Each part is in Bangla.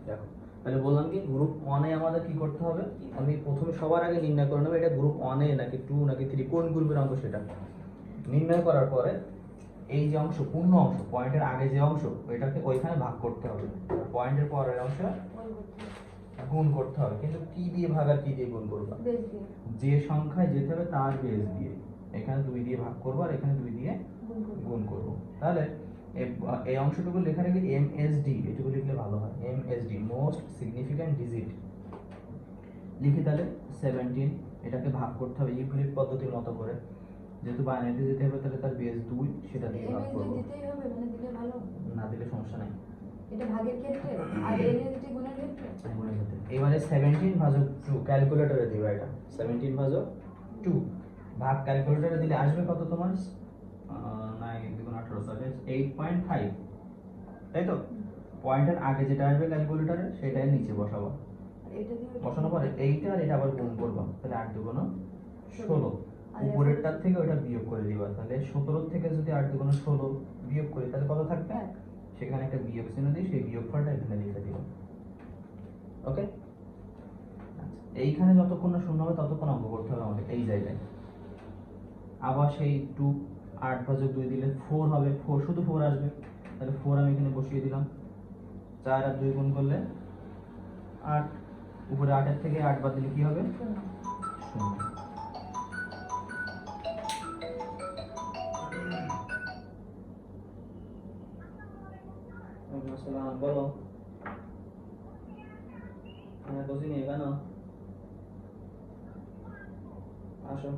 দেখো তাহলে বললাম কি গ্রুপ 1 এ আমাদের কি করতে হবে, আমি প্রথমে সবার আগে নির্ণয় করে নেব এটা গ্রুপ 1 এ নাকি 2 নাকি 3 কোন গ্রুপের অঙ্ক সেটা নির্ণয় করার পরে এই যে অংশ পূর্ণ অংশ পয়েন্টের আগে যে অংশ ওইটাকে ওইখানে ভাগ করতে হবে, পয়েন্টের পরের অংশ গুণ করতে হবে। কিন্তু কি দিয়ে ভাগ আর কি দিয়ে গুণ করব? যে সংখ্যায় যেতে হবে তার বেস দিয়ে। এখানে 2 দিয়ে ভাগ করব আর এখানে 2 দিয়ে গুণ করব। তাহলে এই অংশটুকু লেখা রেখে এমএসডি এটুকু লিখলে ভালো হয়। এমএসডি মোস্ট সিগনিফিক্যান্ট ডিজিট লিখি। তাহলে 17 এটাকে ভাগ করতে হবে ইউক্লিড পদ্ধতির মতো করে, যেহেতু বাইনারিতে যেতে হবে তাহলে তার বেস 2 সেটা দিয়ে ভাগ করব। দিতেই হবে মানে দিলে ভালো, না দিলে সমস্যা নাই। এটা ভাগের ক্ষেত্রে আর এনএসডি গুণের ক্ষেত্রে এবারে 17 ভাজক 2 ক্যালকুলেটরে দিবা। এটা 17 ভাজক 2 ভাগ ক্যালকুলেটরে দিলে আসবে কত তোমার? 9 দ্বিগুণ 18 তাহলে 8.5, তাই তো? পয়েন্টের আগে যেটা আসবে ক্যালকুলেটরে সেটাই নিচে বসাবো। বসানোর পরে এইটা আর এটা আবার গুণ করবা, তাহলে 8 দুগুণ 16। উপরেরটার থেকে ওটা বিয়োগ করে দিবা। তাহলে 17 থেকে যদি 8 দুগুণ 16 বিয়োগ করি তাহলে কত থাকবে? সেখানে একটা বিয়োগ চিহ্ন দিয়ে সেই বিয়োগফলটা এখানে লিখে দিবা। ওকে, এইখানে যতক্ষণ না শূন্য হবে ততক্ষণ অঙ্ক করতে হবে আমাদের এই জায়গায়। আবার সেই 2 8 ভাজক 2 দিলে 4 হবে, 4 শুধু 4 আসবে। তাহলে 4 আমি এখানে বসিয়ে দিলাম। 4 আর 2 গুণ করলে 8, উপরে 8 এর থেকে 8 বাদ দিলে কি হবে? 0। আসসালাম বলো, আমি বসি নি কেন? আসো।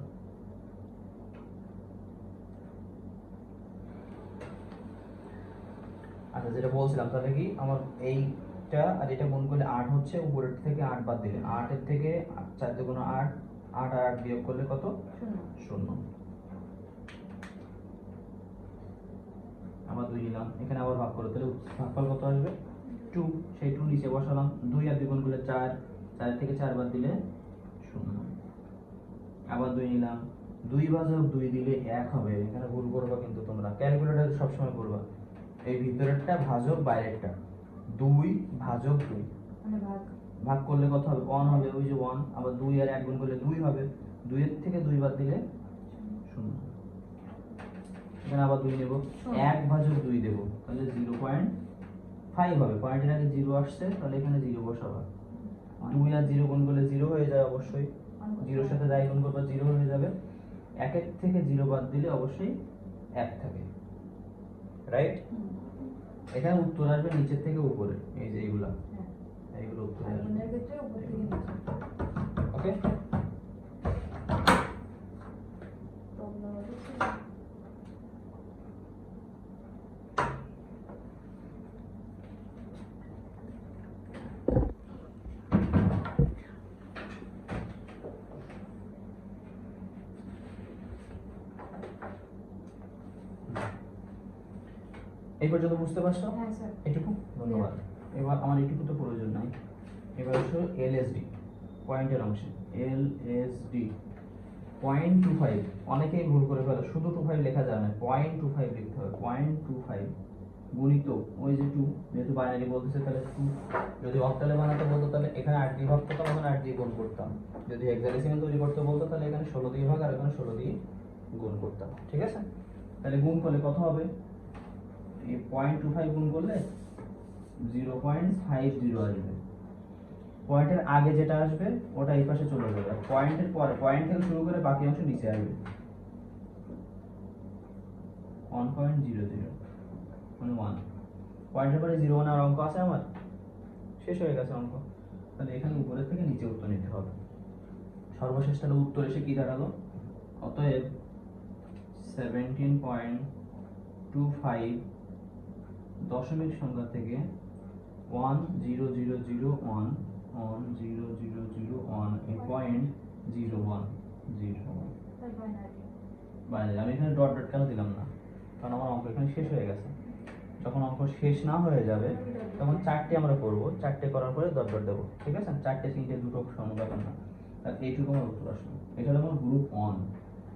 আচ্ছা যেটা বলছিলাম, তাহলে কি আমার এইটা আর এটা গুণ করলে 8 হচ্ছে, উপরের থেকে 8 বাদ দিলে 8 এর থেকে 4 দুগুণ 8, 8 আর 8 বিয়োগ করলে কত? 0। আবার 2 নিলাম, এখানে আবার ভাগ করো, তাহলে ভাগফল কত আসবে? 2। সেই 2 নিচে বসালাম। 2 আর 2 গুণ করলে 4, 4 থেকে 4 বাদ দিলে 0। আবার 2 নিলাম, 2 ভাজক 2 দিলে 1 হবে। এখানে ভুল করবা কিন্তু তোমরা, ক্যালকুলেটর সবসময় করবা এই ভিতরেরটা ভাজক বাইরেরটা। 2 ভাজক 2 মানে ভাগ ভাগ করলে কত হবে? 1 হবে, ওই যে 1। আবার 2 আর 1 গুণ করলে 2 হবে, 2 এর থেকে 2 বাদ দিলে 0। এখানে আবার 2 নেব, 1 ভাজক 2 দেব, তাহলে 0.5 হবে। পয়েন্টের আগে 0 আসছে, তাহলে এখানে 0 বসাবা। 2 আর 0 গুণ করলে 0 হয়ে যায় অবশ্যই, 0 এর সাথে যাই গুণ করবা 0 হয়ে যাবে। 1 এর থেকে 0 বাদ দিলে অবশ্যই 1 থাকে, রাইট? এখানে উত্তর আসবে নিচের থেকে উপরে, এই যে এইগুলা এইগুলো উত্তর আসবে। গুণের ক্ষেত্রে উপর থেকে নিচে। ওকে, এই পর্যন্ত বুঝতে পারছো? হ্যাঁ স্যার। এটুকু ধন্যবাদ। এবার আমার এটুকু তো প্রয়োজন নাই। এবার হচ্ছে এলএসডি পয়েন্টের অংশে। এলএসডি 0.25, অনেকেই ভুল করে ফেলে, শুধু 25 লেখা যায় না, 0.25 লিখতে হবে। 0.25 গুণিত ওই যে 2, যেহেতু বাইনারি বলতেছে তাহলে 2। যদি অক্টালে বানাতে বলতো তাহলে এখানে 8 দিয়ে ভাগ করতাম, এখানে 8 দিয়ে গুণ করতাম। যদি হেক্সাডেসিমাল তৈরি করতে বলতো তাহলে এখানে 16 দিয়ে ভাগ আর এখানে 16 দিয়ে গুণ করতাম। ঠিক আছে, তাহলে গুণ করলে কত হবে? এই 0.25 গুণ করলে 0.50 আসবে। পয়েন্টের আগে যেটা আসবে ওটা এই পাশে চলে যাবে, পয়েন্টের পরে পয়েন্ট থেকে শুরু করে বাকি অংশ নিচে আসবে। 1.00 মানে 1। পয়েন্টের পরে 0 1 আর অঙ্ক আছে আমার, শেষ হয়ে গেছে অঙ্ক। তাহলে এখানে উপরে থেকে নিচে উত্তর নিতে হবে। সর্বশেষ তাহলে উত্তর এসে কি দাঁড়ালো? অতএব 17.25 দশমিক সংখ্যা থেকে 10001 বাইনারি। আমি এখানে ডট ডট কেন দিলাম না? কারণ আমার অঙ্ক এখানে শেষ হয়ে গেছে। যখন অঙ্ক শেষ না হয়ে যাবে তখন 4টে আমরা করব, 4টে করার পরে ডট ডট দেবো। ঠিক আছে, 4টে 3টে 2টো সমান ব্যাপার না। আর এইটুকু আমার উত্তর আসলো। এটা হলো আমার গ্রুপ 1।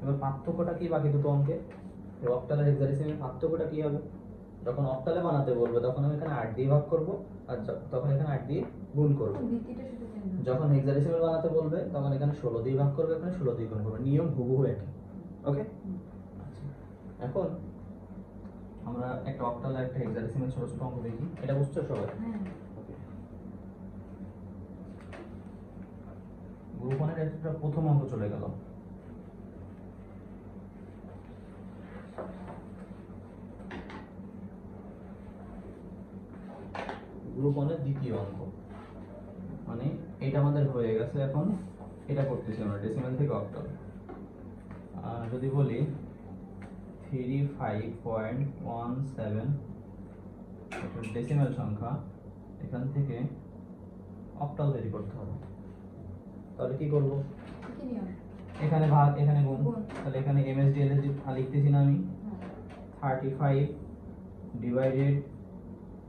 এবার পার্থক্যটা কি বাকি দুটো অঙ্কে? অক্টাল আর হেক্সাডেসিমালের পার্থক্যটা কি হবে? যখন অক্টালে বানাতে বলবে তখন আমি এখানে 8 দিয়ে ভাগ করব, আর তখন এখানে 8 দিয়ে গুণ করব। ভিত্তিটা শুধু চেঞ্জ হবে। যখন হেক্সাডেসিমাল বানাতে বলবে তখন এখানে 16 দিয়ে ভাগ করবে, এখানে 16 দিয়ে গুণ করবে। নিয়ম হুবহু একই। ওকে, আচ্ছা এখন আমরা একটা অক্টাল আর একটা হেক্সাডেসিমাল ছোট ছোট অঙ্ক দেখি। এটা বুঝছো সবাই? হ্যাঁ ওকে, গ্রুপ 1 এর একটা প্রথম অঙ্ক চলে গেল। গ্রুপ 1 এর দ্বিতীয় অঙ্ক, মানে এটা আমাদের হয়ে গেছে। এখন এটা করতেছি আমরা ডেসিমাল থেকে অক্টাল। যদি বলি 35.17 এটা ডেসিমাল সংখ্যা, এখান থেকে অক্টাল তৈরি করতে হবে। তাহলে কি করব? কি নিয়ম? এখানে ভাগ, এখানে গুণ। গুণ। তাহলে এখানে এমএসডি এলএসডি লিখতেছি না আমি। হ্যাঁ 35 ডিভাইডেড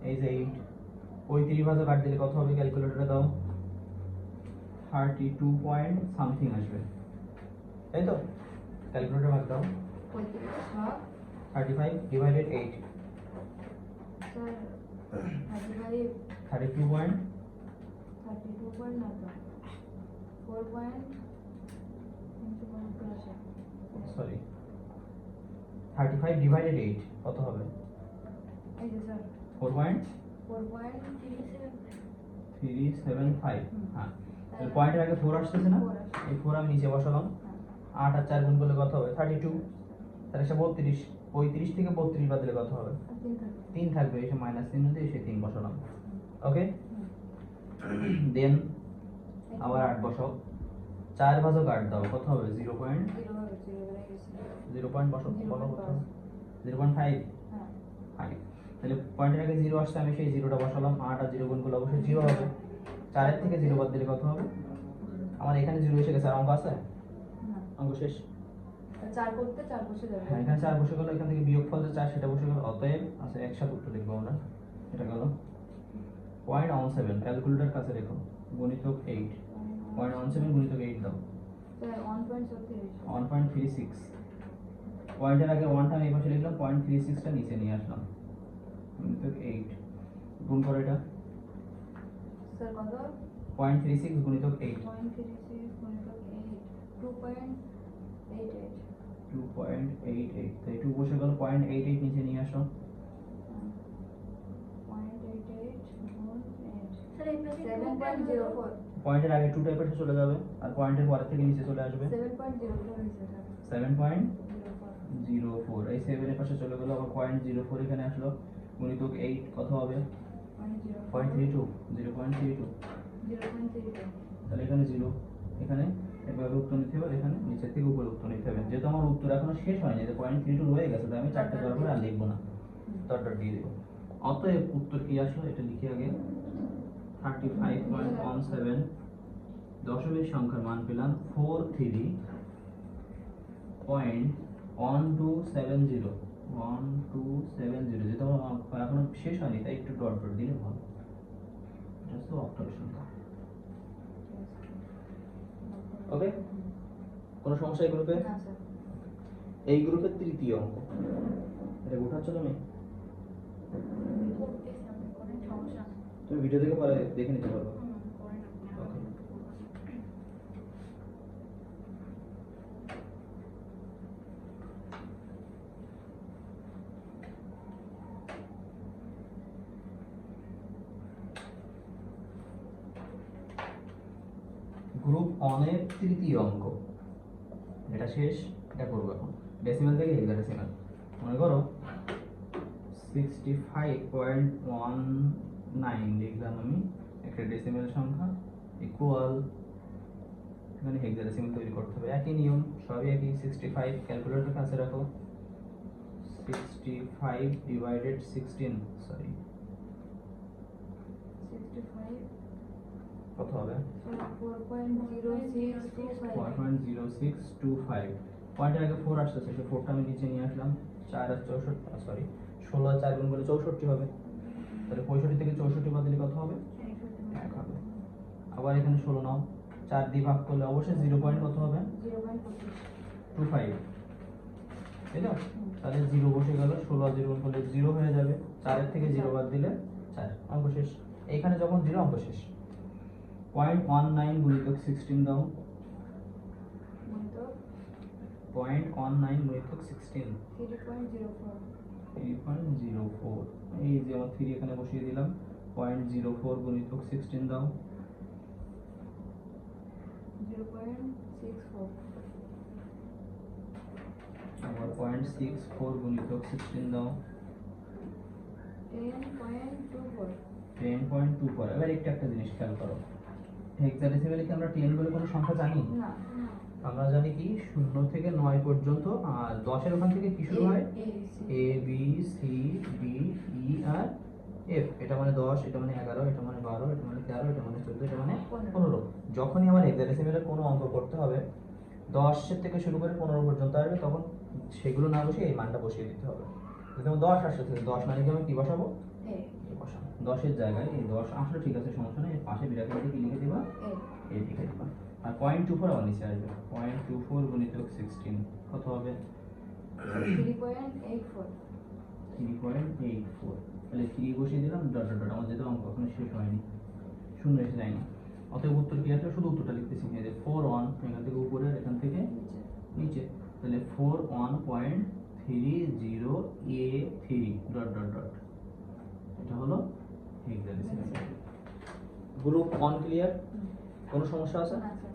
এই যে 8, 35 ভাগে কাট দিলে কত হবে? ক্যালকুলেটরে দাও। 32 পয়েন্ট সামথিং আসবে, তাই তো? ক্যালকুলেটর ভাগ দাও। 35 ভাগ 35 ডিভাইডেড 8, স্যার 35 32 পয়েন্ট 32 পয়েন্ট না তো 4 point into 1 plus sorry 35 divided 8 কত হবে? এই যে স্যার 4.375। হ্যাঁ, তাহলে পয়েন্টের আগে 4 আসতেছে না? 4 আসছে। এই 4 আমি নিচে বসালাম। 8 আর 4 গুণ করলে কত হবে? 32। তাহলে সে 32, 35 থেকে 32 বাদ দিলে কত হবে? আর 3 থাকবে 3 থাকবে, এসে মাইনাস চিহ্ন দিয়ে এসে 3 বসালাম। ওকে, দেন আবার 8 বসাও। 4 ভাজক 8 দাও, কত হবে? 0 পয়েন্ট 0 হবে 0 বেড়ে গেছে 0 পয়েন্ট বসাও, বলো কত? 0.5। হ্যাঁ 5। তাহলে পয়েন্টের আগে 0 আসছে, আমি সেই 0টা বসালাম। 8 আর 0 গুণ করলে অবশ্যই 0 হবে। 4 এর থেকে 0 বাদ দিলে কত হবে? আমার এখানে 0 এসে গেছে। আর অঙ্ক আছে? না অঙ্ক শেষ। 4 করতে 4 বসে যাবে হ্যাঁ, এখানে 4 বসে গেল, এখান থেকে বিয়োগফল যে 4 সেটা বসে গেল। অতএব আছে একসাথে উত্তর লিখবো আমরা। এটা গেল 0.17, ক্যালকুলেটর কাছে রেখো, গুণিতক 8। 0.17 গুণিতক 8 দাও, স্যার 1.36 1.36। পয়েন্টের আগে 1টা আমি এই পাশে লিখলাম, 0.36টা নিচে নিয়ে আসলাম, গুণিতক 8। গুণ করো এটা। স্যার কত 0.36 গুণিতক 8, 0.36 গুণিতক 8 2.88 2.88। তাই 2 বসে গেল, 0.88 নিচে নিয়ে আসো। 0.88 গুণ 8 স্যার এই পাশে 7.04 পয়েন্টের আগে 2 টাইপের চলে যাবে, আর পয়েন্টের পরে থেকে নিচে চলে আসবে 7.04 হয়েছে স্যার 7.04। এই 7 এর পাশে চলে গেল, আবার 0.04 এখানে আসলো, গুণিতক 8 কত হবে? 0.32, 0.32। 0.32 তাহলে এখানে 0, এখানে এভাবে উত্তর নিতে হবে, এখানে নিচে থেকে উপরে উত্তর নিতে হবে। যেহেতু আমার উত্তর এখনো শেষ হয়নি, যে 0.32 রয়ে গেছে, তাই আমি 4টে দেওয়ার পরে আর লিখবো না, ডট দিয়ে দেবো। অতএব উত্তর কি আসলো এটা লিখি আগে। 35.17 দশমিক সংখ্যার মান পেলাম 43.1270। 1270, যেহেতু আমার এখনো শেষ হয়নি, তাই একটু ডট ডট দিলে ভালো। এটা হচ্ছে অক্টাল সংখ্যা। ওকে, কোনো সমস্যা এই গ্রুপে? না স্যার এই গ্রুপের তৃতীয় অঙ্ক, এটা উঠাচ্ছ তুমি? করতেছি আপনি করেন সমস্যা তুমি ভিডিও দেখে পরে দেখে নিতে পারবে। করেন আপনি Okay. গ্রুপ 1 এর তৃতীয় অঙ্ক, এটা শেষ। এটা করবো এখন ডেসিমাল থেকে হেক্সাডেসিমাল। মনে করো 65.19 লিখলাম আমি, একটা ডেসিমাল সংখ্যা ইকুয়াল, এখানে হেক্সাডেসিমাল তৈরি করতে হবে। একই নিয়ম, সবই একই। 65 ক্যালকুলেটর কাছে রাখো। 65 ডিভাইডেড 16, সরি 65 কত হবে? 4.0625 4.0625। পয়েন্টের আগে 4 আসতেছে, সেই 4টা আমি নিচে নিয়ে আসলাম। 4 আর 64, সরি 16 আর 4 গুণ করলে 64 হবে। তাহলে 65 থেকে 64 বাদ দিলে কত হবে? 1 হবে। আবার এখানে 16 নাও, 4 দিয়ে ভাগ করলে অবশ্যই 0 পয়েন্ট কত হবে? 0.25 25, তাই না? তাহলে 0 বসে গেল, 16 আর 0 গুণ করলে 0 হয়ে যাবে, 4 থেকে 0 বাদ দিলে 4, অঙ্ক শেষ। এইখানে যখন 0 অঙ্ক শেষ। 0.19 গুণিতক 16 দাও, গুণিতক 0.19 গুণিতক 16 3.04 3.04, এই যে আমার 3 এখানে বসিয়ে দিলাম। 0.04 গুণিতক 16 দাও, 0.64 আবার 0.64 গুণিতক 16 দাও, 10.24 10.24। এবার একটা জিনিস খেয়াল করো, হেক্সাডেসিমালে কি আমরা 10 বলে কোনো সংখ্যা জানি? না আমরা জানি কি 0 থেকে 9 পর্যন্ত, আর 10 এর ওখান থেকে কি শুরু হয়? A B C D E R F. এটা মানে 10, এটা মানে 11, এটা মানে 12, এটা মানে 13, এটা মানে 14, এটা মানে 15। যখনই আমার হেক্সাডেসিমালের কোনো অঙ্ক করতে হবে 10 এর থেকে শুরু করে 15 পর্যন্ত আসবে, তখন সেগুলো না বসিয়ে এই মানটা বসিয়ে দিতে হবে। যেমন 10 আসছে, 10 মানে কি আমি কি বসাবো? এ এ বসাবো। 10 এর জায়গায় এই 10 আসলে ঠিক আছে, সমস্যা নেই, এর পাশে ব্র্যাকেটে কি লিখে দিবা? এ এ লিখে দিবা। আর 0.24 আবার নিচে আসবে, 0.24 গুণিতক 16 কত হবে? 3.84 3.84। তাহলে 3 বসিয়ে দিলাম, ডট ডট ডট, আমার যেহেতু অঙ্ক এখনো শেষ হয়নি, শূন্য এসে যায়নি, অতএব উত্তর কি আসলে? শুধু উত্তরটা লিখতে শিখে যায় 41, এখান থেকে উপরে আর এখান থেকে নিচে, তাহলে 41.30A3 ডট ডট ডট। এটা হলো হেক্সাডেসিমাল। Group 1 clear? কোনো সমস্যা আছে? আচ্ছা